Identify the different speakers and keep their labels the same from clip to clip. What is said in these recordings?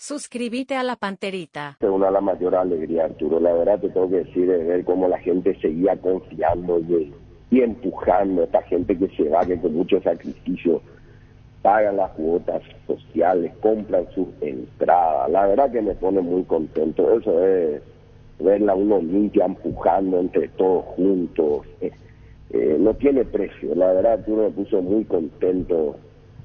Speaker 1: Suscríbete a la Panterita.
Speaker 2: Es una de las mayores alegrías, Arturo. La verdad te tengo que decir, de ver cómo la gente seguía confiando y empujando a esta gente que se va, que con mucho sacrificio pagan las cuotas sociales, compran sus entradas. La verdad que me pone muy contento. Eso es verla a uno limpia, empujando entre todos juntos. No tiene precio. La verdad que uno me puso muy contento.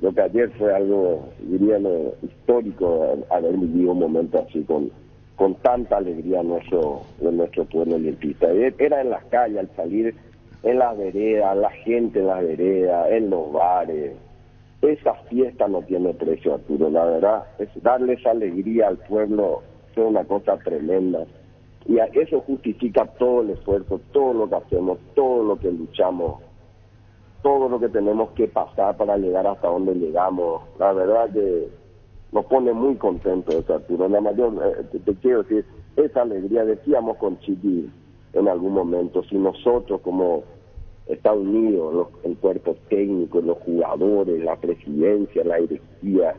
Speaker 2: Lo que ayer fue algo, diría, histórico, haber vivido un momento así con tanta alegría de nuestro pueblo limpista. Era en las calles, al salir en las veredas, la gente en las veredas, en los bares. Esa fiesta no tiene precio, Arturo. La verdad, es darle esa alegría al pueblo, es una cosa tremenda. Y eso justifica todo el esfuerzo, todo lo que hacemos, todo lo que luchamos, todo lo que tenemos que pasar para llegar hasta donde llegamos. La verdad que nos pone muy contentos eso, Arturo. La mayor, te quiero decir, esa alegría, decíamos con Chiqui en algún momento, si nosotros como Estados Unidos, el cuerpo técnico, los jugadores, la presidencia, la directiva,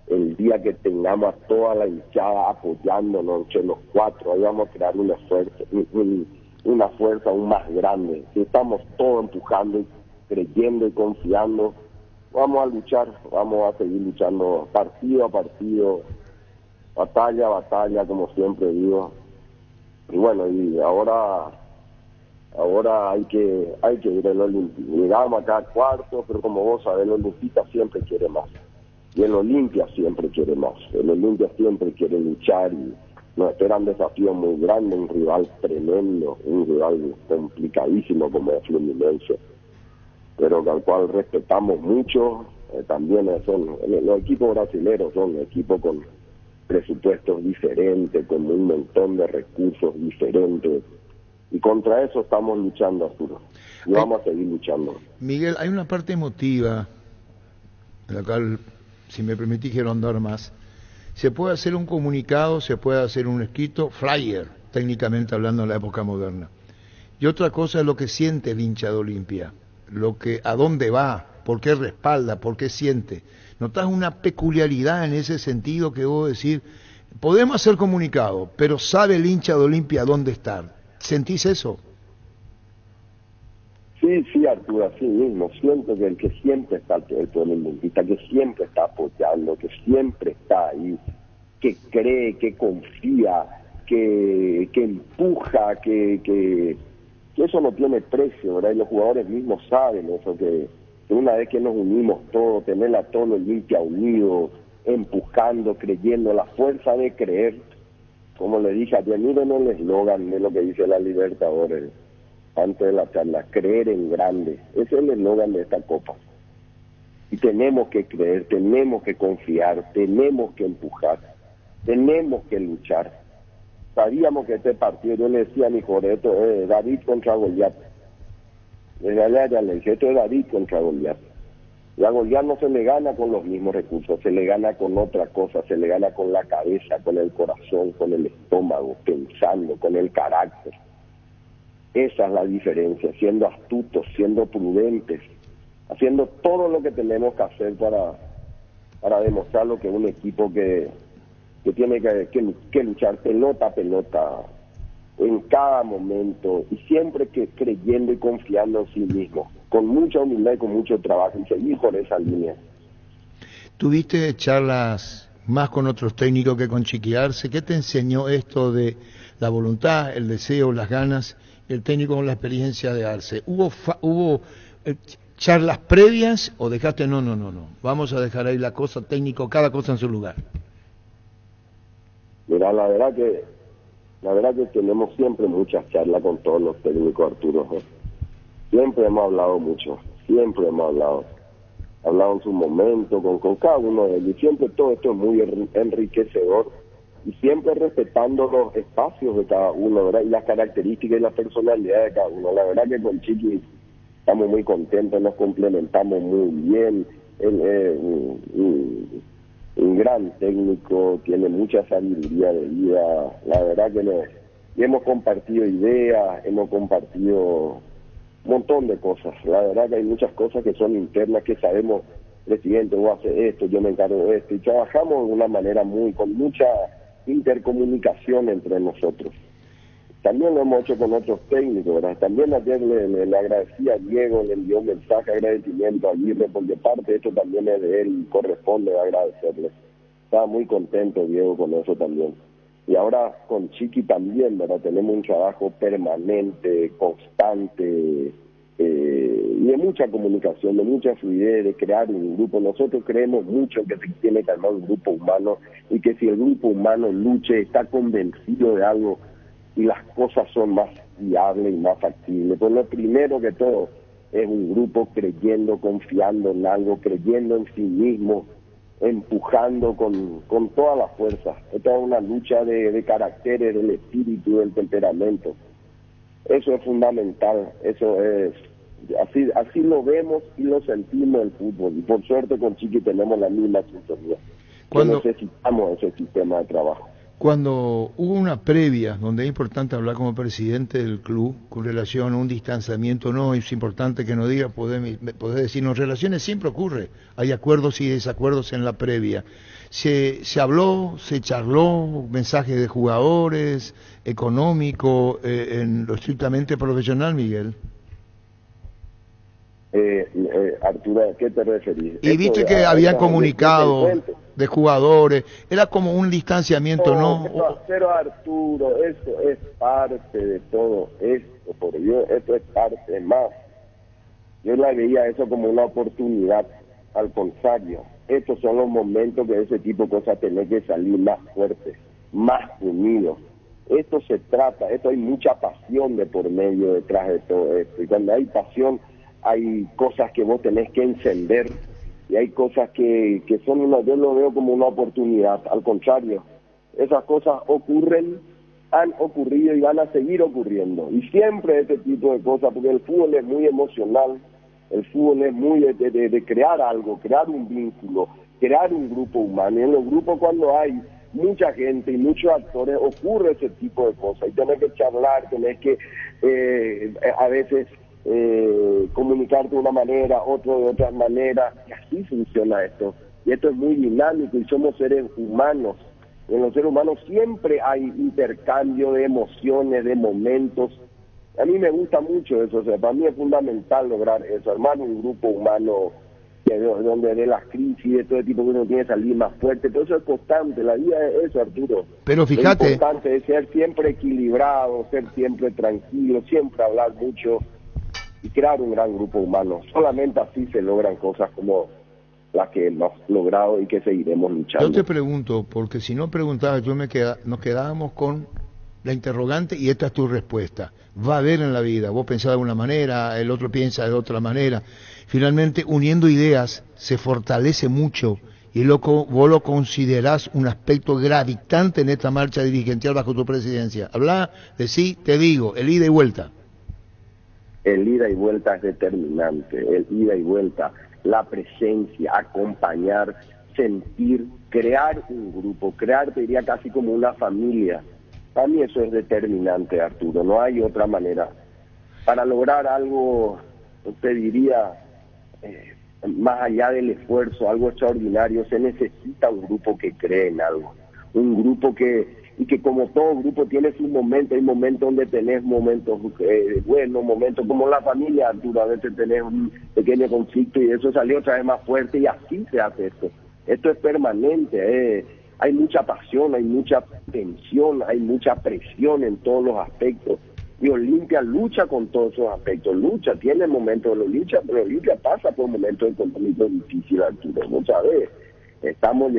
Speaker 2: el día que tengamos a toda la hinchada apoyándonos entre los cuatro, ahí vamos a crear una fuerza aún más grande. Si estamos todos empujando y creyendo y confiando, vamos a luchar, vamos a seguir luchando partido a partido, batalla a batalla, como siempre digo. Y bueno, y ahora hay que ir al Olimpia. Llegamos acá a cuarto, pero como vos sabés, el Olimpista siempre quiere más. Y el Olimpia siempre quiere más. El Olimpia siempre quiere luchar y nos esperan desafíos muy grandes, un rival tremendo, un rival complicadísimo como es Fluminense, pero al cual respetamos mucho. También los equipos brasileños son equipos con presupuestos diferentes, con un montón de recursos diferentes. Y contra eso estamos luchando, Arturo. Y vamos a seguir luchando.
Speaker 3: Miguel, hay una parte emotiva, en la cual, si me permitís, quiero andar más. Se puede hacer un comunicado, se puede hacer un escrito, flyer, técnicamente hablando en la época moderna. Y otra cosa es lo que siente el hincha de Olimpia, a dónde va, por qué respalda, por qué siente. ¿Notás una peculiaridad en ese sentido que vos decís, podemos hacer comunicado, pero sabe el hincha de Olimpia dónde estar? ¿Sentís eso?
Speaker 2: Sí, Arturo, así mismo. Siento que el que siempre está el pueblo olimpista, que siempre está apoyando, que siempre está ahí, que cree, que confía, que empuja, que eso no tiene precio, ¿verdad? Y los jugadores mismos saben eso, que una vez que nos unimos todos, tener a todo el Olimpia unido, empujando, creyendo, la fuerza de creer. Como le dije ayer, miren el eslogan de lo que dice la Libertadores antes de la charla, creer en grande. Ese es el eslogan de esta Copa. Y tenemos que creer, tenemos que confiar, tenemos que empujar, tenemos que luchar. Sabíamos que este partido, yo le decía a mi Joreto, David contra Goliat. Desde allá ya le dije, esto es David contra Goliat. Y a Goliat no se le gana con los mismos recursos, se le gana con otra cosa, se le gana con la cabeza, con el corazón, con el estómago, pensando, con el carácter. Esa es la diferencia, siendo astutos, siendo prudentes, haciendo todo lo que tenemos que hacer para demostrar lo que es un equipo que tiene que luchar pelota a pelota, en cada momento, y siempre que creyendo y confiando en sí mismo, con mucha humildad y con mucho trabajo, y seguir por esa línea.
Speaker 3: ¿Tuviste charlas más con otros técnicos que con Chiqui Arce? ¿Qué te enseñó esto de la voluntad, el deseo, las ganas, el técnico con la experiencia de Arce? ¿Hubo charlas previas o dejaste no, vamos a dejar ahí la cosa técnico, cada cosa en su lugar?
Speaker 2: Mira, la verdad que tenemos siempre muchas charlas con todos los técnicos, Arturo. Siempre hemos hablado mucho, siempre hemos hablado en su momento con cada uno de ellos. Siempre todo esto es muy enriquecedor y siempre respetando los espacios de cada uno, ¿verdad? Y las características y la personalidad de cada uno. La verdad que con Chiqui estamos muy contentos, nos complementamos muy bien. Él es un gran técnico, tiene mucha sabiduría de vida. La verdad que hemos compartido ideas, hemos compartido un montón de cosas. La verdad que hay muchas cosas que son internas, que sabemos presidente, vos haces esto, yo me encargo de esto, y trabajamos de una manera con mucha intercomunicación entre nosotros. También lo hemos hecho con otros técnicos, ¿verdad? También ayer le agradecí a Diego, le envió un mensaje de agradecimiento a Aguirre, porque parte de esto también es de él y corresponde agradecerle. Estaba muy contento Diego con eso también. Y ahora con Chiqui también, ¿verdad? Tenemos un trabajo permanente, constante, y de mucha comunicación, de mucha fluidez, de crear un grupo. Nosotros creemos mucho que se tiene que armar un grupo humano, y que si el grupo humano luche, está convencido de algo, y las cosas son más viables y más factibles. Pues lo primero que todo es un grupo creyendo, confiando en algo, creyendo en sí mismo, empujando con toda la fuerza. Esta es una lucha de caracteres, del espíritu, del temperamento. Eso es fundamental, eso es, así lo vemos y lo sentimos en el fútbol. Y por suerte con Chiqui tenemos la misma sintonía. Necesitamos ese sistema de trabajo.
Speaker 3: Cuando hubo una previa, donde es importante hablar como presidente del club, con relación a un distanciamiento, no es importante que no diga, podés decirnos, relaciones siempre ocurre, hay acuerdos y desacuerdos en la previa. Se habló, se charló, mensajes de jugadores, económico, en lo estrictamente profesional, Miguel.
Speaker 2: Arturo, ¿a qué te referís?
Speaker 3: Y viste que habían comunicado de jugadores, era como un distanciamiento, ¿no?
Speaker 2: Pero Arturo, eso es parte de todo esto, por Dios, esto es parte más. Yo la veía eso como una oportunidad, al contrario. Estos son los momentos que ese tipo de cosas tenés que salir más fuertes, más unidos. Esto se trata, esto hay mucha pasión de por medio detrás de todo esto, y cuando hay pasión hay cosas que vos tenés que encender, y hay cosas que son yo lo veo como una oportunidad. Al contrario, esas cosas ocurren, han ocurrido y van a seguir ocurriendo, y siempre este tipo de cosas, porque el fútbol es muy emocional, el fútbol es muy de crear algo, crear un vínculo, crear un grupo humano, y en los grupos cuando hay mucha gente y muchos actores ocurre ese tipo de cosas, y tenés que charlar, tenés que a veces comunicarte de una manera, otro de otra manera, y así funciona esto. Y esto es muy dinámico, y somos seres humanos. En los seres humanos siempre hay intercambio de emociones, de momentos. A mí me gusta mucho eso, o sea, para mí es fundamental lograr eso, armar un grupo humano donde de las crisis, de todo tipo que uno tiene que salir más fuerte, pero eso es constante, la vida es eso, Arturo.
Speaker 3: Pero fíjate,
Speaker 2: lo importante es ser siempre equilibrado, ser siempre tranquilo, siempre hablar mucho, y crear un gran grupo humano. Solamente así se logran cosas como las que hemos logrado y que seguiremos luchando.
Speaker 3: Yo te pregunto, porque si no preguntabas, nos quedábamos con la interrogante, y esta es tu respuesta. Va a haber en la vida, vos pensás de una manera, el otro piensa de otra manera. Finalmente, uniendo ideas, se fortalece mucho, y vos lo considerás un aspecto gravitante en esta marcha dirigencial bajo tu presidencia. Habla de sí, te digo, el ida y vuelta.
Speaker 2: El ida y vuelta es determinante, el ida y vuelta, la presencia, acompañar, sentir, crear un grupo, crear, te diría, casi como una familia. Para mí eso es determinante, Arturo, no hay otra manera. Para lograr algo, te diría, más allá del esfuerzo, algo extraordinario, se necesita un grupo que cree en algo, un grupo que como todo grupo tiene sus momentos, hay momentos donde tenés momentos buenos, momentos como la familia, Arturo, a veces tenés un pequeño conflicto y eso salió otra vez más fuerte, y así se hace esto. Esto es permanente, hay mucha pasión, hay mucha tensión, hay mucha presión en todos los aspectos, y Olimpia lucha con todos esos aspectos, tiene momentos de lucha, pero Olimpia pasa por momentos de compromiso difícil, Arturo, muchas veces. Estamos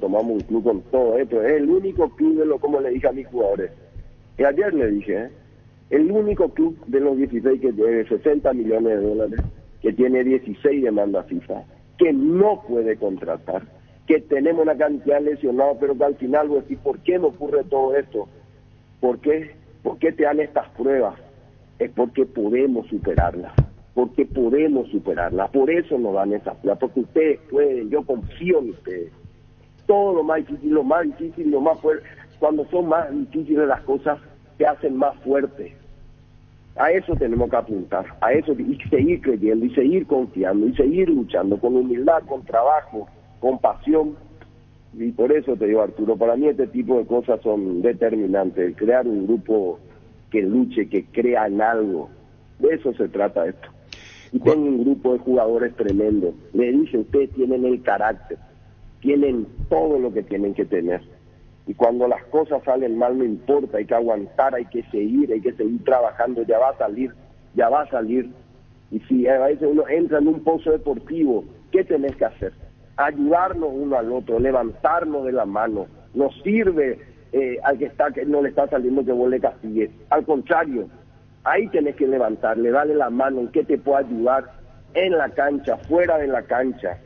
Speaker 2: tomamos un club con todo esto, es el único club, como le dije a mis jugadores, y ayer le dije, el único club de los 16 que tiene 60 millones de dólares, que tiene 16 demandas FIFA, que no puede contratar, que tenemos una cantidad de lesionados, pero que al final vos decís, ¿por qué me ocurre todo esto? ¿Por qué te dan estas pruebas? Es porque podemos superarlas. Por eso nos dan esas pruebas, porque ustedes pueden, yo confío en ustedes. Todo lo más difícil, lo más fuerte, cuando son más difíciles las cosas, se hacen más fuertes. A eso tenemos que apuntar, a eso, y seguir creyendo, y seguir confiando, y seguir luchando con humildad, con trabajo, con pasión. Y por eso te digo, Arturo, para mí este tipo de cosas son determinantes. Crear un grupo que luche, que crea en algo, de eso se trata esto. Y tengo un grupo de jugadores tremendo. Le dice, ustedes tienen el carácter, tienen todo lo que tienen que tener. Y cuando las cosas salen mal no importa, hay que aguantar, hay que seguir trabajando, ya va a salir. Y si a veces uno entra en un pozo deportivo, ¿qué tenés que hacer? Ayudarnos uno al otro, levantarnos de la mano. No sirve al que no le está saliendo que vos le castigues. Al contrario, ahí tenés que levantarle, darle la mano, en qué te puedo ayudar, en la cancha, fuera de la cancha.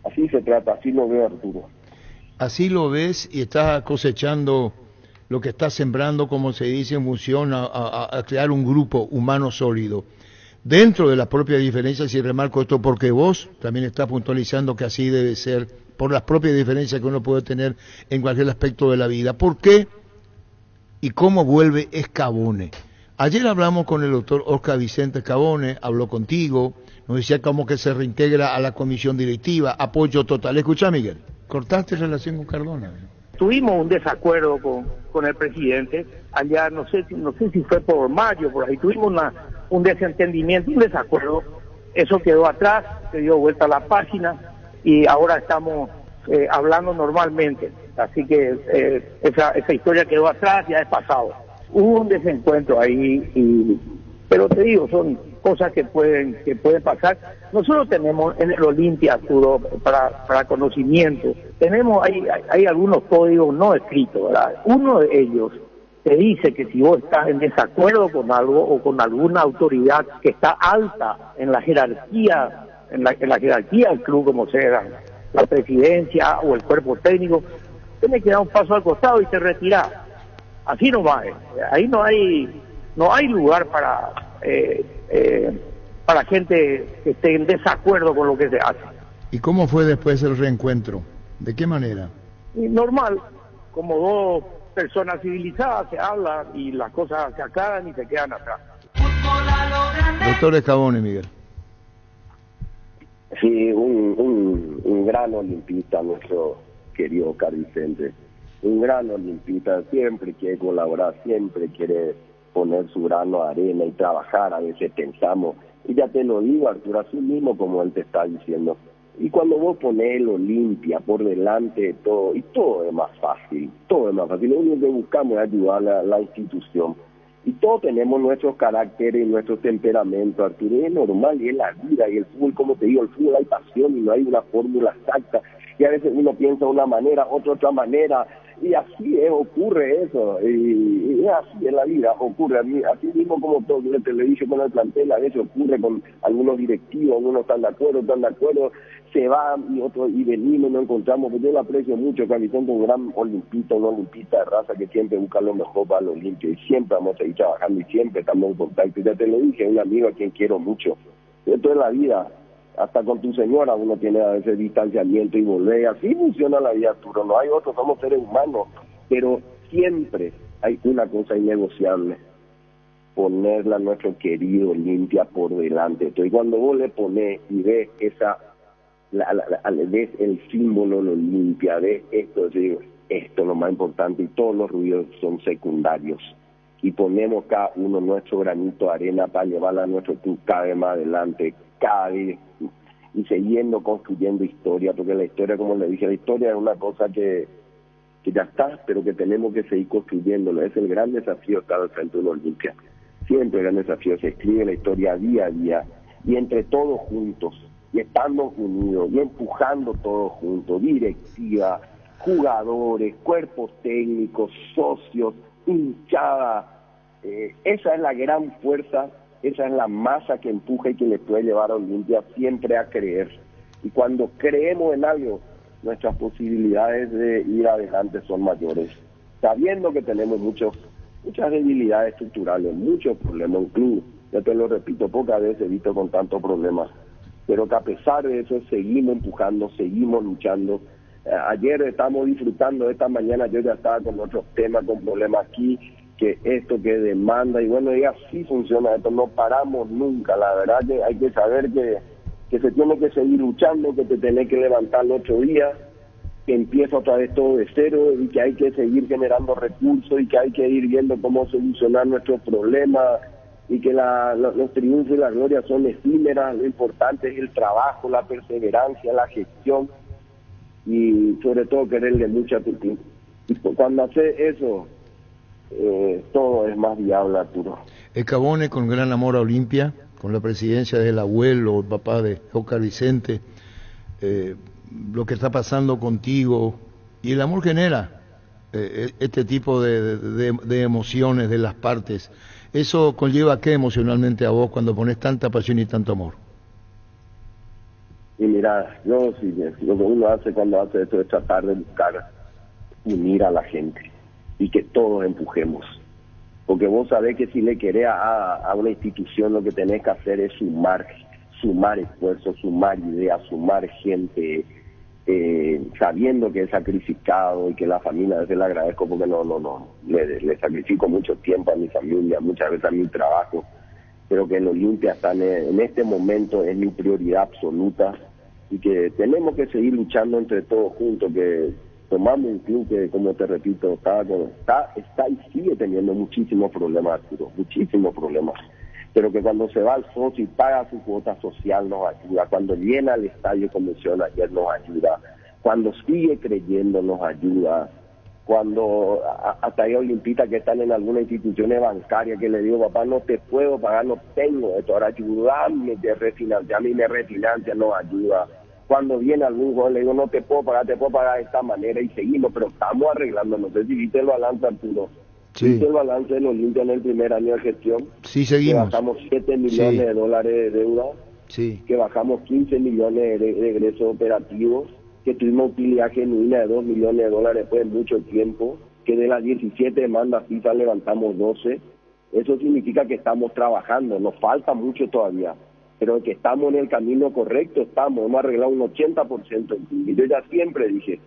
Speaker 2: Así se trata, así lo veo, Arturo.
Speaker 3: Así lo ves y estás cosechando lo que estás sembrando, como se dice, en función a crear un grupo humano sólido. Dentro de las propias diferencias, y remarco esto porque vos también estás puntualizando que así debe ser, por las propias diferencias que uno puede tener en cualquier aspecto de la vida. ¿Por qué y cómo vuelve Scavone? Ayer hablamos con el doctor Oscar Vicente Scavone, habló contigo, nos decía como que se reintegra a la comisión directiva, apoyo total. Escucha, Miguel, cortaste relación con Cardona.
Speaker 4: Tuvimos un desacuerdo con el presidente, allá no sé si fue por mayo, por ahí tuvimos un desentendimiento, un desacuerdo, eso quedó atrás, se dio vuelta a la página y ahora estamos hablando normalmente, así que esa historia quedó atrás, ya es pasado. Hubo un desencuentro ahí, pero te digo, son cosas que pueden pasar. Nosotros tenemos en el Olimpia, Arturo, para conocimiento, hay algunos códigos no escritos, ¿verdad? Uno de ellos te dice que si vos estás en desacuerdo con algo o con alguna autoridad que está alta en la jerarquía, en la jerarquía del club, como sea la presidencia o el cuerpo técnico, tenés que dar un paso al costado y te retirás. Así nomás, ahí no hay lugar para gente que esté en desacuerdo con lo que se hace.
Speaker 3: ¿Y cómo fue después el reencuentro? ¿De qué manera?
Speaker 4: Y normal, como dos personas civilizadas se hablan y las cosas se aclaran y se quedan atrás.
Speaker 3: Doctor Scavone, Miguel.
Speaker 2: Sí, un gran olimpista, nuestro querido Oscar Vicente. Un gran olimpista, siempre quiere colaborar, siempre quiere poner su grano de arena y trabajar. A veces pensamos, y ya te lo digo, Arturo, así mismo como él te está diciendo. Y cuando vos ponés el Olimpia por delante de todo, y todo es más fácil, lo único que buscamos es ayudar a la institución. Y todos tenemos nuestros caracteres y nuestros temperamentos, Arturo, y es normal, y es la vida, y el fútbol, como te digo, el fútbol hay pasión y no hay una fórmula exacta, y a veces uno piensa de una manera, otra manera, y así ocurre eso, y así es la vida, ocurre a mí, así mismo como todo, yo te lo he dicho con el plantel, a veces ocurre con algunos directivos, algunos están de acuerdo, se van y otros, y venimos y nos encontramos, pues yo lo aprecio mucho, que Vicente es un gran olimpista de raza que siempre busca lo mejor para los limpios, y siempre vamos a seguir trabajando, y siempre estamos en contacto, ya te lo dije, un amigo a quien quiero mucho, esto es la vida. Hasta con tu señora uno tiene a veces distanciamiento y volver, así funciona la vida, Arturo, no hay otro, somos seres humanos, pero siempre hay una cosa innegociable, ponerla a nuestro querido Olimpia por delante. Entonces cuando vos le pones y ves ves el símbolo de Olimpia, ves esto, digo, esto es lo más importante y todos los ruidos son secundarios. Y ponemos cada uno nuestro granito de arena para llevarla a nuestro club cada vez más adelante, cada vez, y siguiendo construyendo historia, porque la historia, como le dije, la historia es una cosa que ya está, pero que tenemos que seguir construyéndolo. Es el gran desafío estar al frente de una Olimpia. Siempre el gran desafío, se escribe la historia día a día, y entre todos juntos, y estando unidos, y empujando todos juntos, directiva, jugadores, cuerpos técnicos, socios, hinchada, esa es la gran fuerza. Esa es la masa que empuja y que le puede llevar a Olimpia siempre a creer. Y cuando creemos en algo, nuestras posibilidades de ir adelante son mayores. Sabiendo que tenemos muchas debilidades estructurales, muchos problemas en club. Ya te lo repito, pocas veces he visto con tantos problemas. Pero que a pesar de eso seguimos empujando, seguimos luchando. Ayer estamos disfrutando, esta mañana yo ya estaba con otros temas, con problemas aquí, que esto, que demanda, y bueno, y así funciona esto, no paramos nunca. La verdad que hay que saber que se tiene que seguir luchando, que te tenés que levantar el 8 días, que empieza otra vez todo de cero, y que hay que seguir generando recursos, y que hay que ir viendo cómo solucionar nuestros problemas, y que los triunfos y la gloria son efímeras. Lo importante es el trabajo, la perseverancia, la gestión, y sobre todo quererle mucho a tu equipo. Y cuando haces eso, todo es más viable, Arturo.
Speaker 3: Escabone, con gran amor a Olimpia, con la presidencia del abuelo, el papá de Oscar Vicente, lo que está pasando contigo, y el amor genera este tipo de emociones de las partes. ¿Eso conlleva qué emocionalmente a vos cuando pones tanta pasión y tanto amor?
Speaker 2: Y mira, yo sí, lo que uno hace cuando hace esto es tratar de buscar unir a la gente y que todos empujemos. Porque vos sabés que si le querés a una institución, lo que tenés que hacer es sumar esfuerzos, sumar ideas, sumar gente, sabiendo que es sacrificado, y que la familia, a veces le agradezco porque le sacrifico mucho tiempo a mi familia, muchas veces a mi trabajo, pero que en Olimpia están en este momento es mi prioridad absoluta, y que tenemos que seguir luchando entre todos juntos, que tomamos un club que, como te repito, está y sigue teniendo muchísimos problemas, Arturo, muchísimos problemas, pero que cuando se va al socio y paga su cuota social nos ayuda, cuando llena el estadio como menciona ayer nos ayuda, cuando sigue creyendo nos ayuda, cuando hasta hay olimpistas que están en algunas instituciones bancarias que le digo, papá, no te puedo pagar, no tengo esto, ahora ayúdame, refinanciarme, y me refinancia, nos ayuda. Cuando viene algún jugador, le digo, no te puedo pagar de esta manera, y seguimos, pero estamos arreglando. No sé si viste el balance, Arturo.
Speaker 3: Sí.
Speaker 2: ¿Viste el balance del Olimpia en el primer año de gestión?
Speaker 3: Sí, seguimos.
Speaker 2: Que bajamos 7 millones de dólares de deuda,
Speaker 3: sí,
Speaker 2: que bajamos 15 millones de egresos operativos, que tuvimos utilidad genuina de 2 millones de dólares después de mucho tiempo, que de las 17 demandas FIFA levantamos 12. Eso significa que estamos trabajando, nos falta mucho todavía, pero que estamos en el camino correcto, hemos arreglado un 80%. Y yo ya siempre dije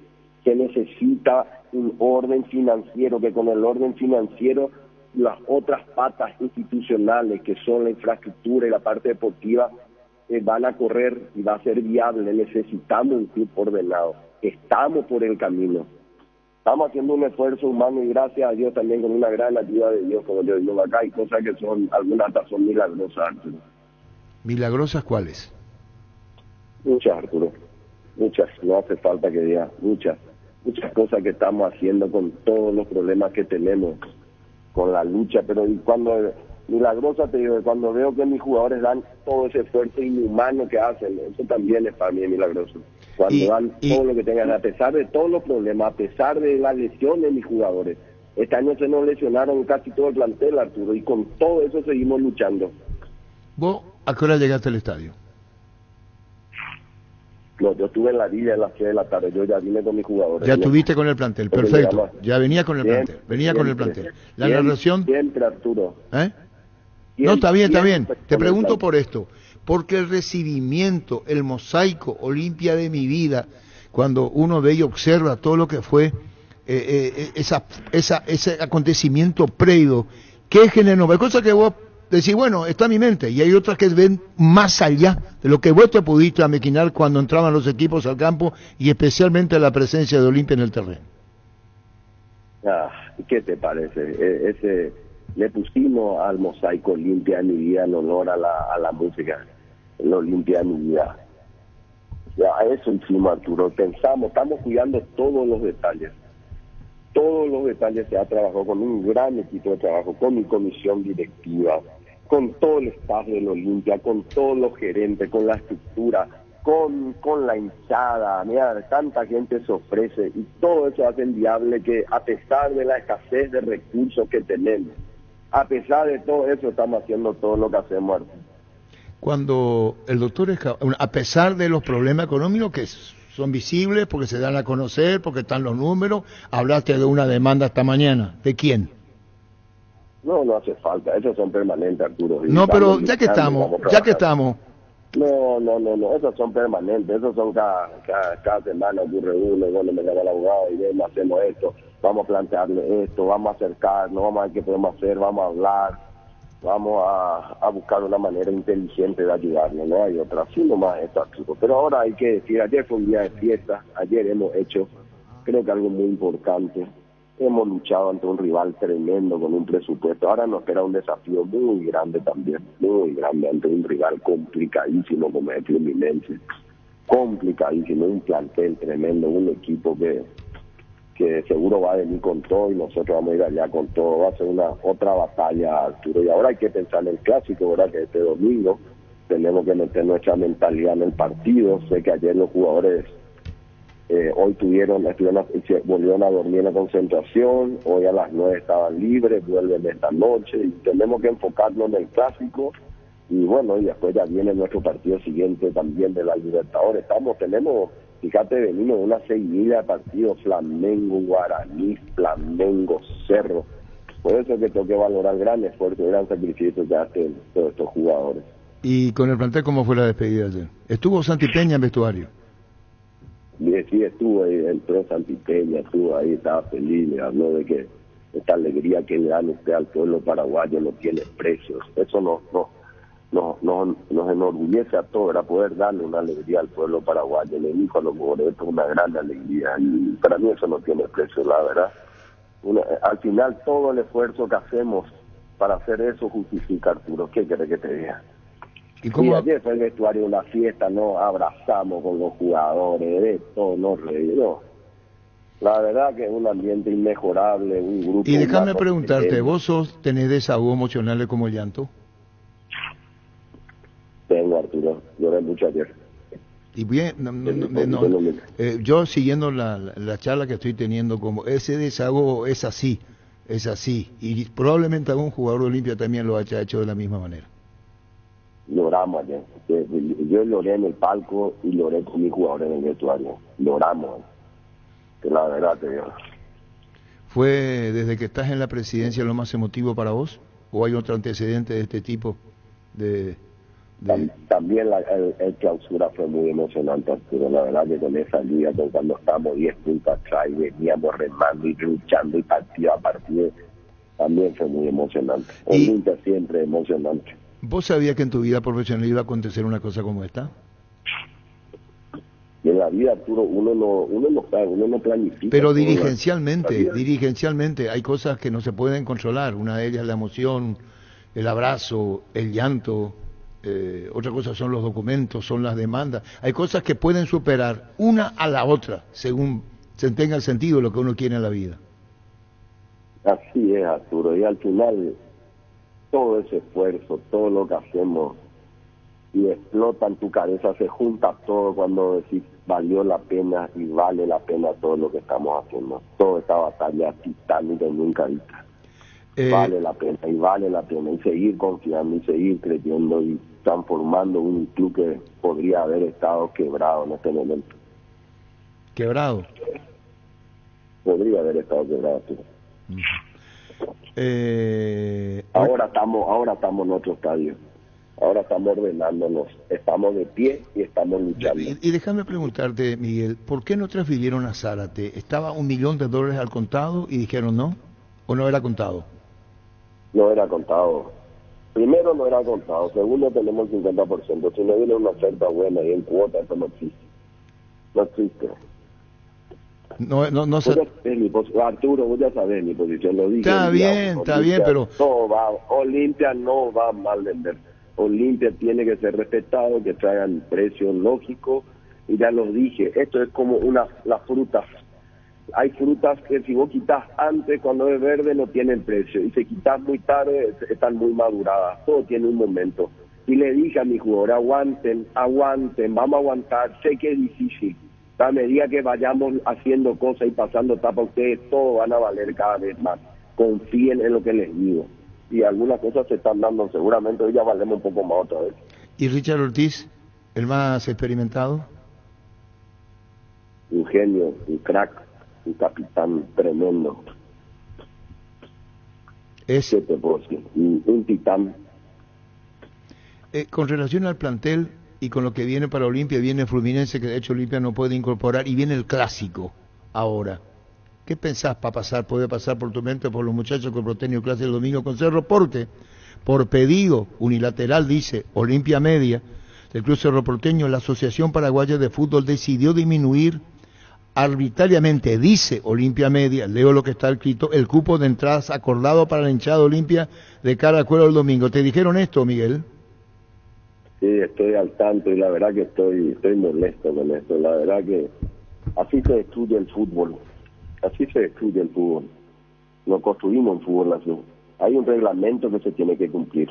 Speaker 2: que necesita un orden financiero, que con el orden financiero las otras patas institucionales, que son la infraestructura y la parte deportiva, van a correr y va a ser viable. Necesitamos un club ordenado, estamos por el camino, estamos haciendo un esfuerzo humano, y gracias a Dios también con una gran ayuda de Dios, como yo digo acá. Hay cosas que son, algunas hasta son milagrosas, Arturo.
Speaker 3: ¿Milagrosas cuáles?
Speaker 2: Muchas, Arturo, muchas, no hace falta que diga, muchas cosas que estamos haciendo con todos los problemas que tenemos, con la lucha, pero cuando milagrosa, te digo, cuando veo que mis jugadores dan todo ese esfuerzo inhumano que hacen, eso también es para mí milagroso. Cuando dan todo lo que tengan, a pesar de todos los problemas, a pesar de las lesiones de mis jugadores. Este año se nos lesionaron casi todo el plantel, Arturo, y con todo eso seguimos luchando.
Speaker 3: ¿Vos a qué hora llegaste al estadio?
Speaker 2: No, yo estuve en la villa a las 6 de la tarde, yo ya vine con mis jugadores.
Speaker 3: Ya estuviste con el plantel, perfecto. Ya venía con el plantel, con el plantel. La narración...
Speaker 2: Siempre, Arturo.
Speaker 3: No, está bien. Te pregunto por esto, porque el recibimiento, el mosaico Olimpia de mi vida, cuando uno ve y observa todo lo que fue ese acontecimiento previo, ¿qué generó? Hay cosas que vos decís, bueno, está en mi mente, y hay otras que ven más allá de lo que vos te pudiste amaquinar cuando entraban los equipos al campo, y especialmente la presencia de Olimpia en el terreno.
Speaker 2: ¿Qué te parece? Le pusimos al mosaico Olimpia de mi vida en honor a la música, el Olimpia de mi vida. Ya, a eso hicimos, Arturo. Pensamos, estamos cuidando todos los detalles. Todos los detalles se ha trabajado con un gran equipo de trabajo, con mi comisión directiva, con todo el staff del Olimpia, con todos los gerentes, con la estructura, con la hinchada. Mira, tanta gente se ofrece, y todo eso hace viable que, a pesar de la escasez de recursos que tenemos, a pesar de todo eso, estamos haciendo todo lo que hacemos, Arturo.
Speaker 3: Cuando el doctor Escabone, a pesar de los problemas económicos que son visibles, porque se dan a conocer, porque están los números, hablaste de una demanda esta mañana. ¿De quién?
Speaker 2: No hace falta, esos son permanentes, Arturo.
Speaker 3: No, pero ya que estamos.
Speaker 2: No, esos son permanentes, esos son cada semana ocurre uno, y bueno, me llama el abogado y vemos, hacemos esto. vamos a plantearle esto, vamos a acercarnos, vamos a ver qué podemos hacer, vamos a hablar, vamos a buscar una manera inteligente de ayudarnos, no hay otra, así nomás esto, Arturo. Pero ahora hay que decir, ayer fue un día de fiesta, ayer hemos hecho, creo que algo muy importante, hemos luchado ante un rival tremendo con un presupuesto, ahora nos espera un desafío muy grande también, muy grande, ante un rival complicadísimo como el Fluminense, complicadísimo, un plantel tremendo, un equipo que seguro va a venir con todo y nosotros vamos a ir allá con todo, va a ser una otra batalla, Arturo, y ahora hay que pensar en el clásico, ¿verdad? Que este domingo tenemos que meter nuestra mentalidad en el partido. Sé que ayer los jugadores hoy volvieron a dormir en la concentración, hoy a las 9 estaban libres, vuelven esta noche y tenemos que enfocarnos en el clásico. Y bueno, y después ya viene nuestro partido siguiente también de la Libertadores. Fíjate, venimos de una seguidilla de partidos, Flamengo, Guaraní, Flamengo, Cerro. Por eso es que tengo que valorar el gran esfuerzo y gran sacrificio que hacen todos estos jugadores.
Speaker 3: ¿Y con el plantel cómo fue la despedida ayer? ¿Estuvo Santi Peña en vestuario?
Speaker 2: Sí, estuvo ahí, entró Santi Peña, estuvo ahí, estaba feliz, me habló de que esta alegría que le dan usted al pueblo paraguayo no tiene precios. Eso nos enorgullece a todos, era poder darle una alegría al pueblo paraguayo. Le dijo a los jugadores, esto es una gran alegría y para mí eso no tiene precio, la verdad. Al final todo el esfuerzo que hacemos para hacer eso justifica, Arturo. ¿Qué querés que te diga? ¿Y ayer fue el vestuario una fiesta, nos abrazamos con los jugadores, de todo, nos reímos. La verdad que es un ambiente inmejorable, un grupo...
Speaker 3: Y déjame preguntarte, ¿vos tenés desahogo emocionales como el llanto?
Speaker 2: Tengo, Arturo, lloré mucho ayer.
Speaker 3: Y bien, yo siguiendo la charla que estoy teniendo, como ese desahogo es así, y probablemente algún jugador de Olimpia también lo haya hecho de la misma manera.
Speaker 2: Lloramos ayer, yo lloré en el palco y lloré con mis jugadores en el vestuario, lloramos, que la verdad te digo. ¿Fue
Speaker 3: desde que estás en la presidencia lo más emotivo para vos? ¿O hay otro antecedente de este tipo
Speaker 2: También el clausura fue muy emocionante, Arturo. La verdad que con esa liga, cuando estábamos 10 puntos atrás y veníamos remando y luchando y partido a partido, también fue muy emocionante. Olimpia siempre emocionante.
Speaker 3: ¿Vos sabías que en tu vida profesional iba a acontecer una cosa como esta?
Speaker 2: Y en la vida, Arturo, uno no sabe, uno no planifica.
Speaker 3: Pero dirigencialmente hay cosas que no se pueden controlar. Una de ellas es la emoción, el abrazo, el llanto. Otra cosa son los documentos, son las demandas. Hay cosas que pueden superar una a la otra, según se tenga el sentido de lo que uno quiere en la vida.
Speaker 2: Así es, Arturo, y al final todo ese esfuerzo, todo lo que hacemos, y explota en tu cabeza, se junta todo cuando decís valió la pena y vale la pena todo lo que estamos haciendo. Toda esta batalla titánica y nunca vista. Vale la pena, y seguir confiando y seguir creyendo y transformando un club que podría haber estado quebrado en este momento.
Speaker 3: ¿Quebrado?
Speaker 2: Podría haber estado quebrado, sí. Ahora estamos en otro estadio. Ahora estamos ordenándonos, estamos de pie y estamos luchando.
Speaker 3: Y déjame preguntarte, Miguel, ¿por qué no transfirieron a Zárate? ¿Estaba $1 millón al contado y dijeron no? ¿O no era contado?
Speaker 2: No era contado. Primero no era contado, segundo tenemos el 50%. Si no viene una oferta buena y en cuota, eso no existe. No existe.
Speaker 3: No sé.
Speaker 2: Arturo, vos ya sabés mi posición, lo dije.
Speaker 3: Está bien, pero...
Speaker 2: Olimpia no va a mal vender. Olimpia tiene que ser respetado, que traigan precio lógico, y ya lo dije, esto es como las frutas. Hay frutas que si vos quitas antes, cuando es verde, no tienen precio, y si quitas muy tarde, están muy maduradas. Todo tiene un momento. Y le dije a mi jugador, aguanten, vamos a aguantar, sé que es difícil. A medida que vayamos haciendo cosas y pasando etapas, ustedes todos van a valer cada vez más. Confíen en lo que les digo. Y algunas cosas se están dando, seguramente hoy ya valemos un poco más otra vez.
Speaker 3: ¿Y Richard Ortiz, el más experimentado?
Speaker 2: Un genio, un crack, un capitán tremendo. ¿Qué te puedo decir? Un titán.
Speaker 3: Con relación al plantel y con lo que viene para Olimpia, viene Fluminense, que de hecho Olimpia no puede incorporar, y viene el clásico ahora. ¿Qué pensás puede pasar por tu mente por los muchachos que Porteño clase el domingo con Cerro? Porque, por pedido unilateral, dice Olimpia Media, del Club Cerro Porteño, la Asociación Paraguaya de Fútbol decidió disminuir arbitrariamente, dice Olimpia Media, leo lo que está escrito, el cupo de entradas acordado para la hinchada Olimpia de cara al juego del domingo. ¿Te dijeron esto, Miguel?
Speaker 2: Sí, estoy al tanto y la verdad que estoy molesto con esto. La verdad que así se destruye el fútbol. Así se destruye el fútbol. No construimos el fútbol así. Hay un reglamento que se tiene que cumplir,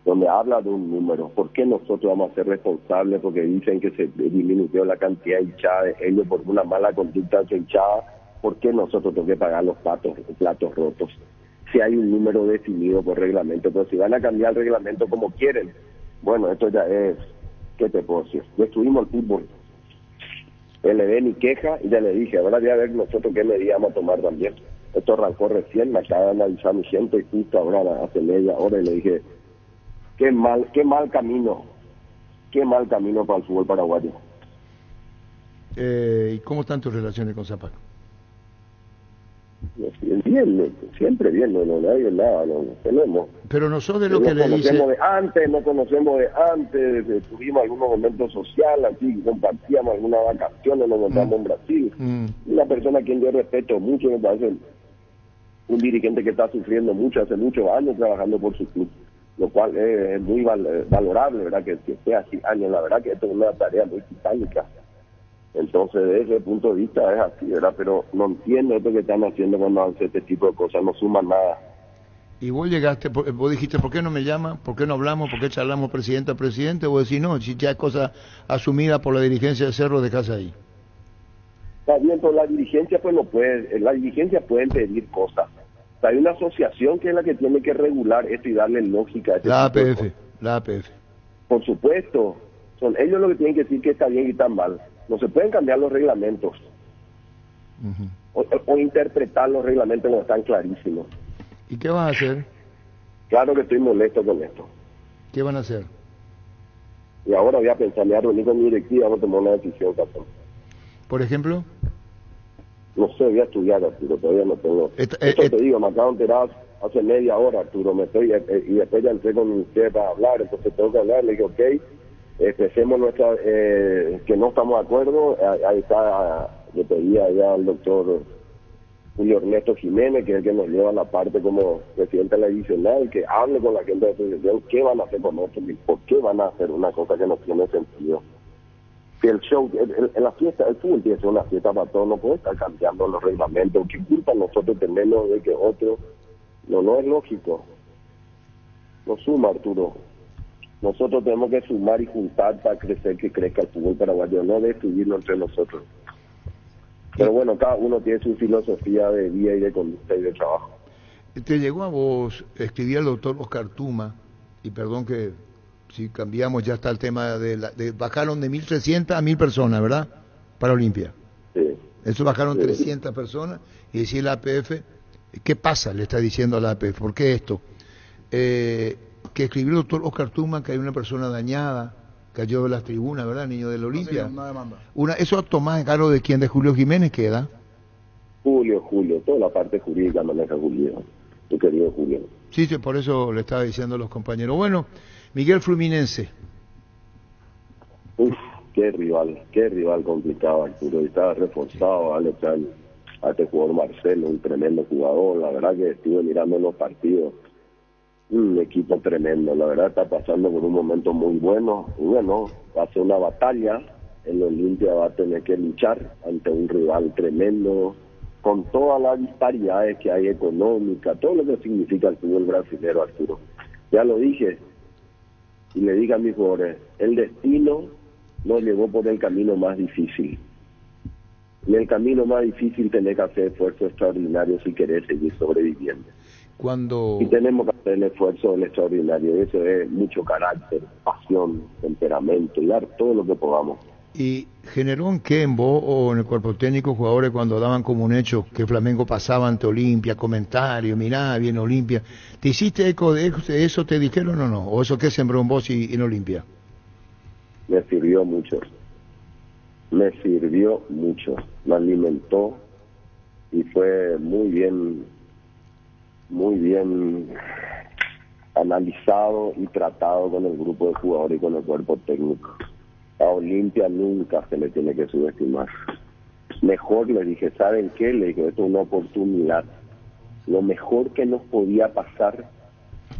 Speaker 2: donde habla de un número. ¿Por qué nosotros vamos a ser responsables? Porque dicen que se disminuyó la cantidad de hinchadas, ellos por una mala conducta de su hinchada. ¿Por qué nosotros tenemos que pagar los platos rotos? Si hay un número definido por reglamento, pero si van a cambiar el reglamento como quieren, bueno, esto ya es, ¿qué te puedo decir? Destruimos el fútbol. LD ni queja, y ya le dije, ahora voy a ver nosotros qué medidas vamos a tomar también. Esto arrancó recién, me acaba de avisar mi gente, y justo ahora, hace media hora, y le dije, qué mal camino para el fútbol paraguayo.
Speaker 3: ¿Y cómo están tus relaciones con Zapata?
Speaker 2: Bien, siempre bien, no hay nada, no tenemos.
Speaker 3: Pero no sos de lo que le dice.
Speaker 2: No conocemos de antes, tuvimos algunos momentos sociales, así, compartíamos algunas vacaciones, nos encontramos en Brasil. Una persona a quien yo respeto mucho, me parece un dirigente que está sufriendo mucho, hace muchos años trabajando por su club, lo cual es muy valorable, ¿verdad? Que esté así años, la verdad que esto es una tarea muy titánica. Entonces, desde ese punto de vista es así, ¿verdad? Pero no entiendo esto que están haciendo cuando hacen este tipo de cosas, no suman nada.
Speaker 3: Y vos llegaste, vos dijiste, ¿por qué no me llaman? ¿Por qué no hablamos? ¿Por qué charlamos presidente a presidente? Vos decís, no, si ya es cosa asumida por la dirigencia de Cerro, dejás ahí.
Speaker 2: Está bien, pero la dirigencia pues no puede, la dirigencia puede pedir cosas. O sea, hay una asociación que es la que tiene que regular esto y darle lógica a este
Speaker 3: la
Speaker 2: tipo de
Speaker 3: APF,
Speaker 2: cosas.
Speaker 3: la APF.
Speaker 2: Por supuesto, son ellos los que tienen que decir que está bien y está mal. No se pueden cambiar los reglamentos o interpretar los reglamentos cuando están clarísimos.
Speaker 3: ¿Y qué van a hacer?
Speaker 2: Claro que estoy molesto con esto.
Speaker 3: ¿Qué van a hacer?
Speaker 2: Y ahora voy a pensar, me voy a reunir con mi directiva, vamos a tomar una decisión, Capón.
Speaker 3: ¿Por ejemplo?
Speaker 2: No sé, voy a estudiar, Arturo, todavía no tengo. Esto te digo, me acabo de enterar hace media hora, Arturo, y después ya entré con usted para hablar, entonces tengo que hablar, le dije, ok, expresemos nuestra, que no estamos de acuerdo, ahí está, le pedí allá al doctor Julio Ernesto Jiménez, que es el que nos lleva la parte como presidente de la divisional, que hable con la gente de la asociación, qué van a hacer con esto, y por qué van a hacer una cosa que no tiene sentido. Si el show, la fiesta, el fútbol tiene que ser una fiesta para todos, no puede estar cambiando los reglamentos, ¿qué culpa nosotros tenemos de que otro? No es lógico. No suma, Arturo. Nosotros tenemos que sumar y juntar para crecer, que crezca el fútbol paraguayo, no destruirlo entre nosotros. Pero bueno, cada uno tiene su filosofía de vida y de conducta y de trabajo.
Speaker 3: Te llegó a vos, escribía el doctor Oscar Tuma, y perdón que si cambiamos ya está el tema bajaron de 1.300 a 1.000 personas, ¿verdad? Para Olimpia.
Speaker 2: Sí.
Speaker 3: Eso bajaron
Speaker 2: Sí.
Speaker 3: 300 personas, y decía la APF, ¿qué pasa? Le está diciendo a la APF, ¿por qué esto? Que escribió el doctor Oscar Tuma que hay una persona dañada, cayó de las tribunas, ¿verdad? Niño de la Olimpia.
Speaker 5: Una demanda.
Speaker 3: ¿Eso tomás en cargo de quién? ¿De Julio Jiménez queda?
Speaker 2: Julio, toda la parte jurídica maneja Julio, tu querido Julio.
Speaker 3: Sí, por eso le estaba diciendo a los compañeros. Bueno, Miguel Fluminense.
Speaker 2: Uf, qué rival complicado, Arturo. Y estaba reforzado, a este jugador Marcelo, un tremendo jugador. La verdad que estuve mirando los partidos. Un equipo tremendo, la verdad está pasando por un momento muy bueno. Y bueno, va a ser una batalla. El Olimpia va a tener que luchar ante un rival tremendo, con todas las disparidades que hay económicas, todo lo que significa el fútbol brasileño, Arturo. Ya lo dije, y le dije a mis jugadores, el destino nos llevó por el camino más difícil. En el camino más difícil tenés que hacer esfuerzos extraordinarios si querés seguir sobreviviendo. Y tenemos que hacer el esfuerzo del extraordinario, eso es mucho carácter, pasión, temperamento, y dar todo lo que podamos.
Speaker 3: ¿Y generó en qué, en vos o en el cuerpo técnico, jugadores cuando daban como un hecho que Flamengo pasaba ante Olimpia, comentarios, mirá, viene Olimpia? ¿Te hiciste eco de eso, te dijeron o no? ¿O eso qué sembró en vos y en Olimpia?
Speaker 2: Me sirvió mucho, me alimentó, y fue muy bien analizado y tratado con el grupo de jugadores y con el cuerpo técnico. A Olimpia nunca se le tiene que subestimar. Mejor le dije, ¿saben qué? Le dije, esto es una oportunidad. Lo mejor que nos podía pasar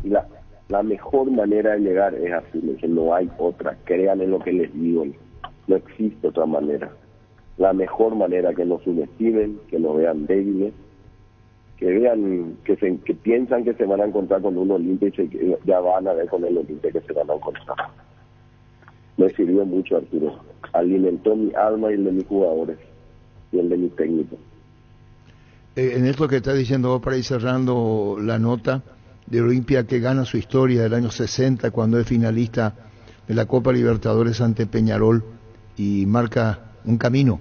Speaker 2: y la mejor manera de llegar es así. Le dije, no hay otra. Crean en lo que les digo. No existe otra manera. La mejor manera, que nos subestimen, que nos vean débiles, que vean, que piensan que se van a encontrar con un Olimpia y ya van a ver con el Olimpia que se van a encontrar. Me sirvió mucho, Arturo. Alimentó mi alma y el de mis jugadores y el de mi técnico.
Speaker 3: En esto que está diciendo vos, para ir cerrando la nota, de Olimpia que gana su historia del año 60 cuando es finalista de la Copa Libertadores ante Peñarol y marca un camino,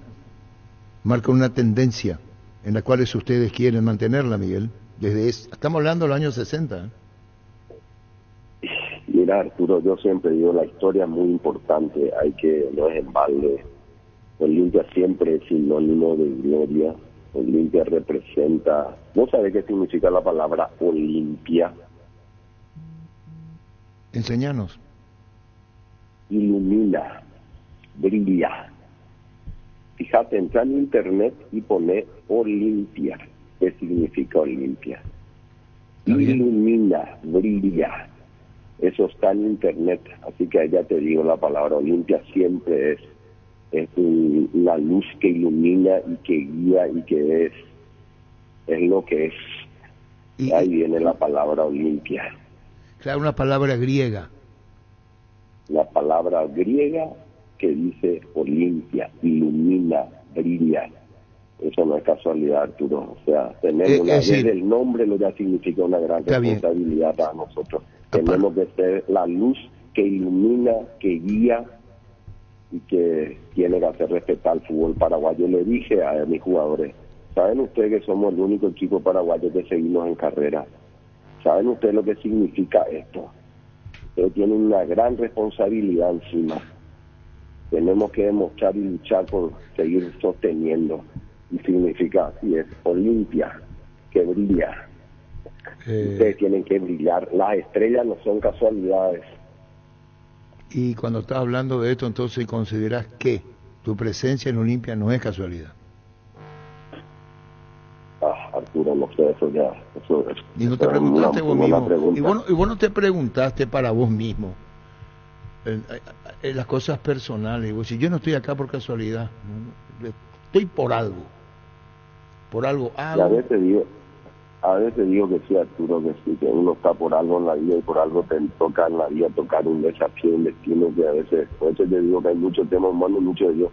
Speaker 3: marca una tendencia en la cual ustedes quieren mantenerla, Miguel. Estamos hablando del año 60.
Speaker 2: Mira, Arturo, yo siempre digo, la historia es muy importante, no es en balde. Olimpia siempre es sinónimo de gloria. Olimpia representa... ¿Vos sabés qué significa la palabra Olimpia?
Speaker 3: Enséñanos.
Speaker 2: Ilumina, brilla. Fíjate, entra en internet y pone Olimpia. ¿Qué significa Olimpia? Ilumina, brilla. Eso está en internet, así que ya te digo, la palabra Olimpia siempre es una luz que ilumina y que guía y que es lo que es. Y ahí viene la palabra Olimpia.
Speaker 3: Claro, una palabra griega.
Speaker 2: La palabra griega que dice Olimpia, ilumina, brilla. Eso no es casualidad, Arturo. O sea, tenemos desde el nombre lo ya significa una gran responsabilidad para nosotros. Tenemos que ser la luz que ilumina, que guía y que tiene que hacer respetar el fútbol paraguayo. Le dije a mis jugadores, ¿saben ustedes que somos el único equipo paraguayo que seguimos en carrera? ¿Saben ustedes lo que significa esto? Ustedes tienen una gran responsabilidad encima. Tenemos que demostrar y luchar por seguir sosteniendo. Y significa así, es Olimpia, que brilla. Ustedes tienen que brillar. Las estrellas no son casualidades.
Speaker 3: Y cuando estás hablando de esto, entonces consideras que tu presencia en Olimpia no es casualidad.
Speaker 2: Arturo, no sé, eso ya...
Speaker 3: y no te preguntaste vos mismo. Y vos no te preguntaste para vos mismo las cosas personales. Vos, si yo no estoy acá por casualidad, estoy por algo. Por algo hago.
Speaker 2: A veces digo que sí, Arturo, que sí, que uno está por algo en la vida y por algo te toca en la vida tocar un desafío, un destino que a veces, por eso te digo que hay muchos temas humanos, muchos de ellos,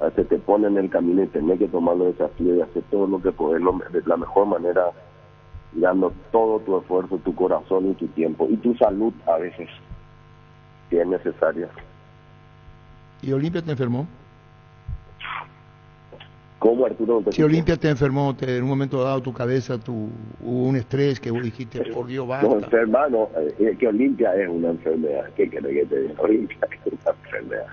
Speaker 2: a veces te ponen en el camino y tenés que tomar los desafíos y hacer todo lo que podés de la mejor manera, dando todo tu esfuerzo, tu corazón y tu tiempo, y tu salud a veces, si es necesaria.
Speaker 3: ¿Y Olimpia te enfermó?
Speaker 2: ¿Cómo, Arturo?
Speaker 3: Si Olimpia te enfermó, en un momento dado tu cabeza, hubo un estrés que vos dijiste, por Dios, basta.
Speaker 2: No, hermano, que Olimpia es una enfermedad. ¿Qué querés que te diga? Olimpia es una enfermedad.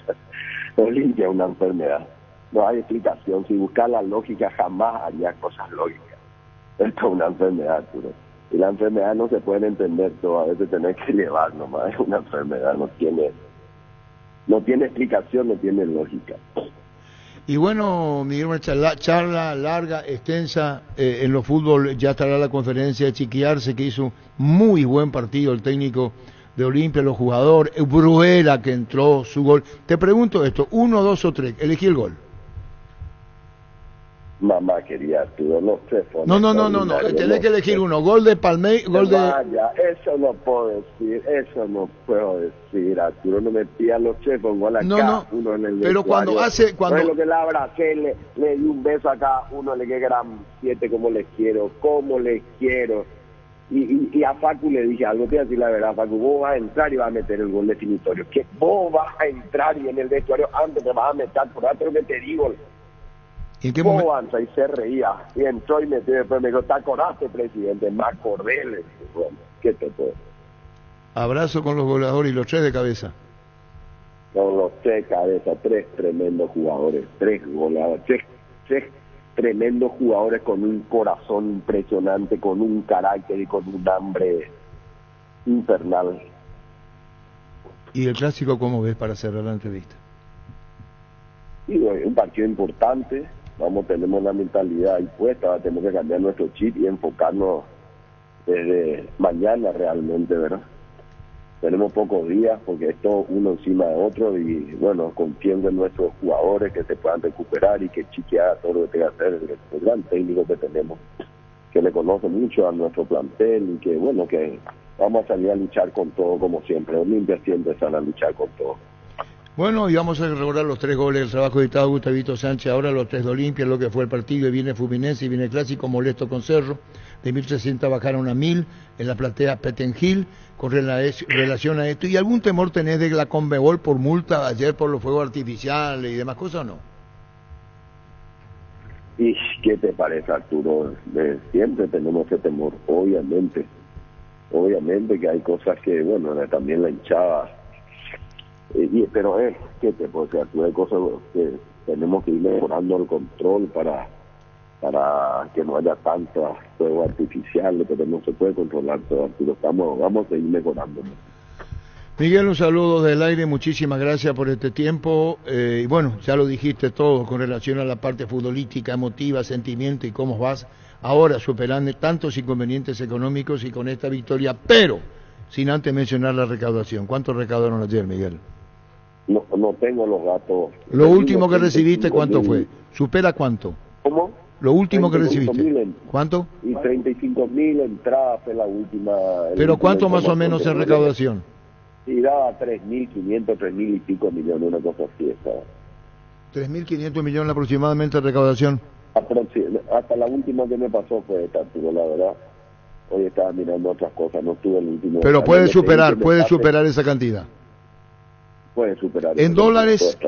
Speaker 2: Olimpia es una enfermedad. No hay explicación. Si buscas la lógica, jamás haría cosas lógicas. Esto es una enfermedad, Arturo. Y la enfermedad no se puede entender todo. A veces tenés que llevar nomás. Es una enfermedad. No tiene explicación, no tiene lógica.
Speaker 3: Y bueno, Miguel, una charla larga, extensa, en los fútbol ya estará la conferencia de Chiquiarse, que hizo muy buen partido el técnico de Olimpia, los jugadores, Bruera que entró, su gol. Te pregunto esto, 1, 2 o 3, elegí el gol.
Speaker 2: Mamá quería, Arturo, no sé.
Speaker 3: No, tenés que elegir uno, gol de Palmeiras, gol de...
Speaker 2: Vaya, eso no puedo decir, Arturo, no me pidas los chefos, igual acá, uno en el
Speaker 3: pero cuando hace...
Speaker 2: No es lo que la abracé, le di un beso acá, uno le que gran 7, como les quiero. Y a Facu le dije algo, te voy a decir la verdad, Facu, vos vas a entrar y vas a meter el gol definitorio, que vos vas a entrar y en el vestuario antes te vas a meter, por eso lo que te digo.
Speaker 3: ¿En qué momento?
Speaker 2: Avanza y se reía, y entró y metió, después me dijo, ¿te acordaste, presidente? Me acordé, le dije, bueno, ¿qué te puedo?
Speaker 3: Abrazo con los goleadores y los 3 de cabeza.
Speaker 2: Con los 3 cabezas, 3 tremendos jugadores, 3 goleadores, 3 tremendos jugadores con un corazón impresionante, con un carácter y con un hambre infernal.
Speaker 3: ¿Y el clásico cómo ves para cerrar la entrevista?
Speaker 2: Digo, es un partido importante, tenemos una mentalidad impuesta, tenemos que cambiar nuestro chip y enfocarnos desde mañana realmente, ¿verdad? Tenemos pocos días porque esto uno encima de otro y bueno, confiando en nuestros jugadores que se puedan recuperar y que Chiqui haga todo lo que tenga que hacer, el gran técnico que tenemos, que le conoce mucho a nuestro plantel y que bueno, que vamos a salir a luchar con todo como siempre. Olimpia siempre sale a luchar con todo.
Speaker 3: Bueno, y vamos a recordar los 3 goles del trabajo editado Gustavito Sánchez, ahora los 3 de Olimpia, lo que fue el partido, y viene Fluminense y viene Clásico molesto con Cerro, de 1.300 bajaron a 1.000 en la platea Petengil, con relación a esto. ¿Y algún temor tenés de la Conmebol por multa ayer por los fuegos artificiales y demás cosas o no?
Speaker 2: ¿Y qué te parece, Arturo? Siempre tenemos ese temor, obviamente que hay cosas que, bueno, también la hinchada, pero ¿qué te puedo decir? Hay cosas que tenemos que ir mejorando el control para que no haya tantos fuegos artificiales, pero no se puede controlar todo, Arturo. Vamos a ir mejorando.
Speaker 3: Miguel, un saludo del aire, muchísimas gracias por este tiempo, y bueno, ya lo dijiste todo con relación a la parte futbolística, emotiva, sentimiento y cómo vas ahora superando tantos inconvenientes económicos y con esta victoria, pero sin antes mencionar la recaudación. ¿Cuánto recaudaron ayer, Miguel?
Speaker 2: No tengo los datos.
Speaker 3: Lo último que recibiste, ¿cuánto fue? ¿Supera cuánto?
Speaker 2: ¿Cómo?
Speaker 3: Lo último que recibiste. ¿Cuánto?
Speaker 2: Y 35.000 entradas fue la última.
Speaker 3: ¿Pero cuánto más o menos en recaudación?
Speaker 2: Y daba 3.500, 3.000 y pico millones, una cosa así estaba.
Speaker 3: 3.500 millones aproximadamente de recaudación.
Speaker 2: Hasta la última que me pasó fue esta, la verdad. Hoy estaba mirando otras cosas, no estuve el último.
Speaker 3: Pero puede superar esa cantidad.
Speaker 2: Puede superar.
Speaker 3: ¿En dólares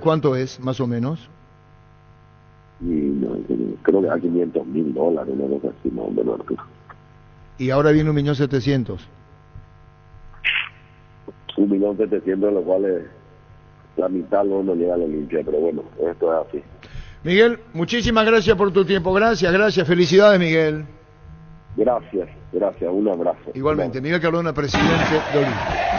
Speaker 3: cuánto es, más o menos?
Speaker 2: Y no, creo que a $500.000, una cosa así, más o menos.
Speaker 3: Y ahora viene 1.700.000.
Speaker 2: 1.700.000, de los cuales la mitad no llega a la Olimpia, pero bueno, esto es así.
Speaker 3: Miguel, muchísimas gracias por tu tiempo. Gracias. Felicidades, Miguel.
Speaker 2: Gracias. Un abrazo.
Speaker 3: Igualmente, Miguel Cardona, presidente de Olimpia.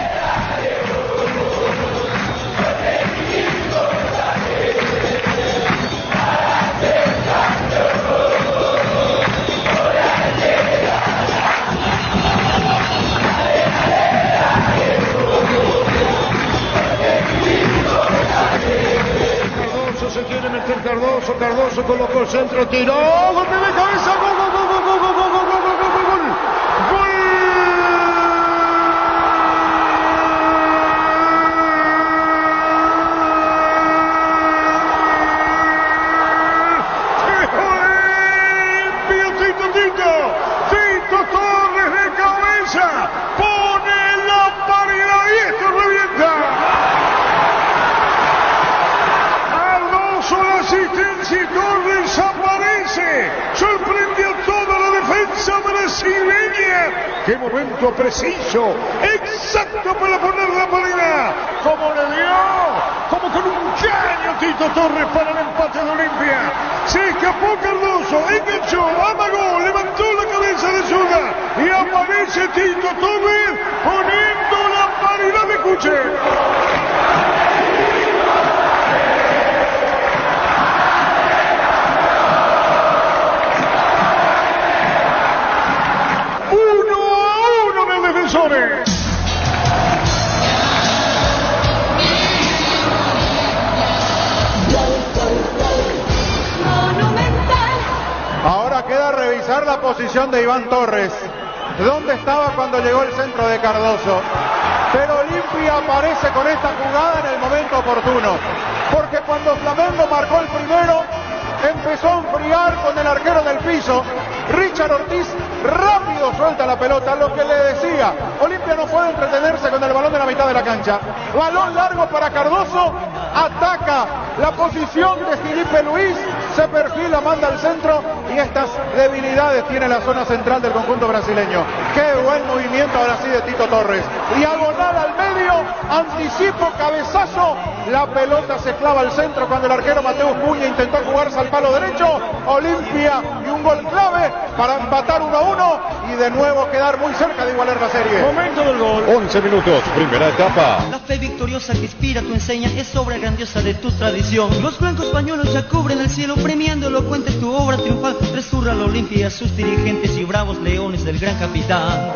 Speaker 3: Se quiere meter Cardoso colocó el centro, tiró, golpe de cabeza, gol. Tito Torres de cabeza, pone la paridad y esto revienta. La asistencia y Torres aparece, sorprende a toda la defensa brasileña. Qué momento preciso, exacto para poner la paridad, como le dio, como con un caño Tito Torres para el empate de Olimpia. Se escapó Cardoso, enganchó, amagó, levantó la cabeza de zurda y aparece Tito Torres poniendo la paridad de Cuche.
Speaker 5: Ahora queda revisar la posición de Iván Torres. ¿Dónde estaba cuando llegó el centro de Cardoso? Pero Olimpia aparece con esta jugada en el momento oportuno. Porque cuando Flamengo marcó el primero, empezó a enfriar con el arquero del piso. Richard Ortiz rápido suelta la pelota, lo que le decía, Olimpia no puede entretenerse con el balón de la mitad de la cancha. Balón largo para Cardoso, ataca la posición de Filipe Luis, se perfila, manda al centro y estas debilidades tiene la zona central del conjunto brasileño. Qué buen movimiento ahora sí de Tito Torres. Diagonal al medio, anticipo, cabezazo, la pelota se clava al centro cuando el arquero Mateus Cunha intentó jugarse al palo derecho. Olimpia y un gol clave para empatar 1-1 y de nuevo quedar muy cerca de igualar la serie.
Speaker 6: Momento del gol.
Speaker 7: 11 minutos, primera etapa.
Speaker 8: La fe victoriosa que inspira tu enseña es obra grandiosa de tu tradición. Los blancos pañuelos ya cubren el cielo, premiando elocuente tu obra triunfal. Resurra la Olimpia, sus dirigentes y bravos leones del gran capitán.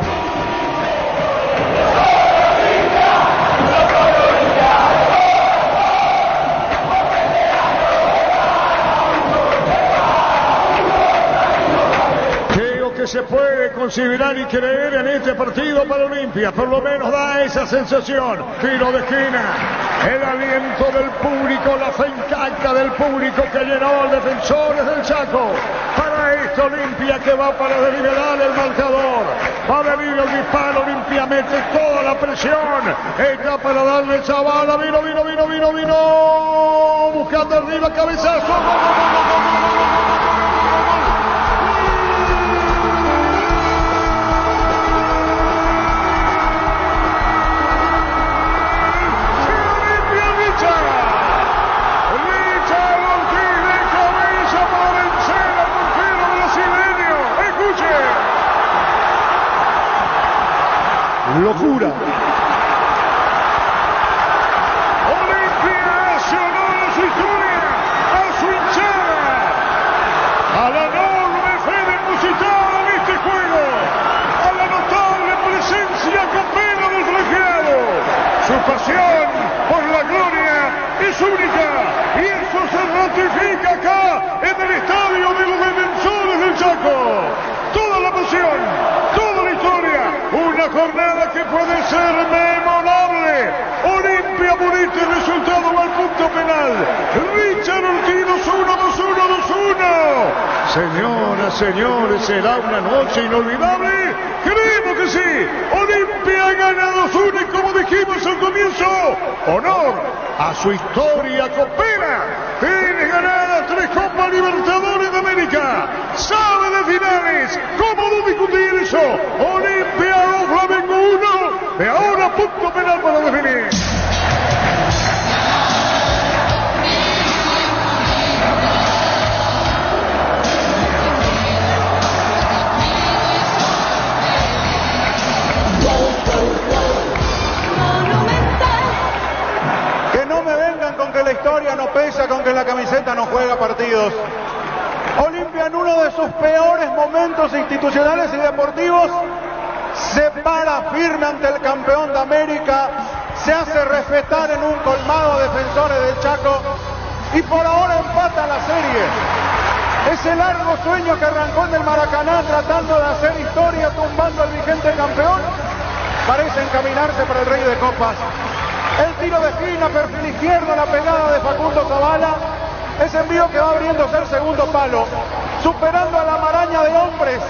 Speaker 6: Que se puede considerar y creer en este partido para Olimpia, por lo menos da esa sensación. Tiro de esquina, el aliento del público, la fe intacta del público que llenó al Defensores del Chaco. Para esto Olimpia que va para desnivelar el marcador, va a venir el disparo, Olimpia mete toda la presión, está para darle Zavala, vino, buscando arriba, cabezazo,
Speaker 3: locura.
Speaker 6: Olimpia hace honor a su historia, a su hinchada, a la enorme fe depositada en este juego, a la notable presencia copera del flanqueado. Su pasión por la gloria es única y eso se ratifica acá en el estadio de los Defensores del Chaco. Toda la pasión, toda la historia, una jornada que puede ser memorable. Olimpia bonita, resultado al punto penal. Richard Ortiz 2-1. Señoras, señores, ¿será una noche inolvidable? Creemos que sí. Olimpia gana 2-1 y como dijimos al comienzo, honor a su historia copera. Tiene ganadas 3 Copas Libertadores de América. Sabe de finales. ¿Cómo no discutir eso? Olimpia 2, Flamengo 1. Y ahora punto penal para definir.
Speaker 5: Que no me vengan con que la historia no pesa, con que la camiseta no juega partidos. Olimpia en uno de sus peores momentos institucionales y deportivos se para firme ante el campeón de América, se hace respetar en un colmado Defensores del Chaco y por ahora empata la serie. Ese largo sueño que arrancó en el Maracaná tratando de hacer historia tumbando al vigente campeón parece encaminarse para el Rey de Copas. El tiro de esquina, perfil izquierdo, la pegada de Facundo Zavala. Ese envío que va abriéndose el segundo palo, superando a la maraña de hombres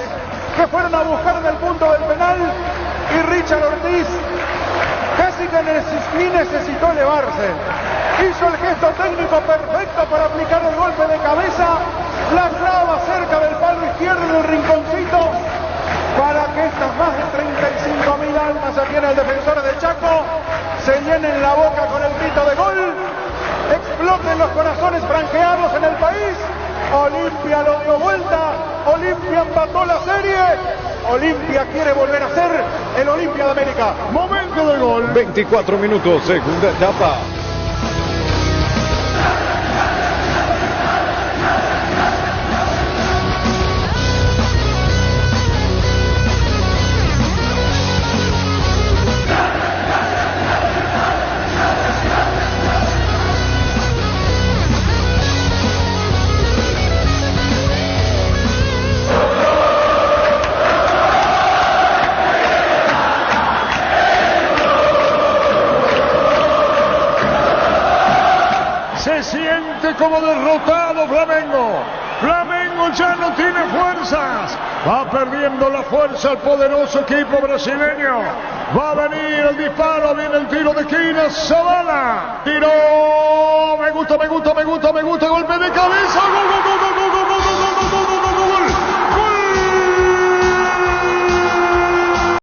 Speaker 5: que fueron a buscar en el punto del penal y Richard Ortiz casi que ni necesitó elevarse. Hizo el gesto técnico perfecto para aplicar el golpe de cabeza, la clava cerca del palo izquierdo en el rinconcito para que estas más de 35.000 almas aquí en el Defensores del Chaco se llenen la boca con el grito de gol. Exploten los corazones franqueados en el país. Olimpia lo dio vuelta. Olimpia empató la serie. Olimpia quiere volver a ser el Olimpia de América.
Speaker 6: Momento del gol.
Speaker 7: 24 minutos, segunda etapa.
Speaker 6: Se siente como derrotado Flamengo. Flamengo ya no tiene fuerzas. Va perdiendo la fuerza el poderoso equipo brasileño. Va a venir el disparo, viene el tiro de esquina. Zavala. Tiró. Me gusta. Golpe de cabeza. Gol.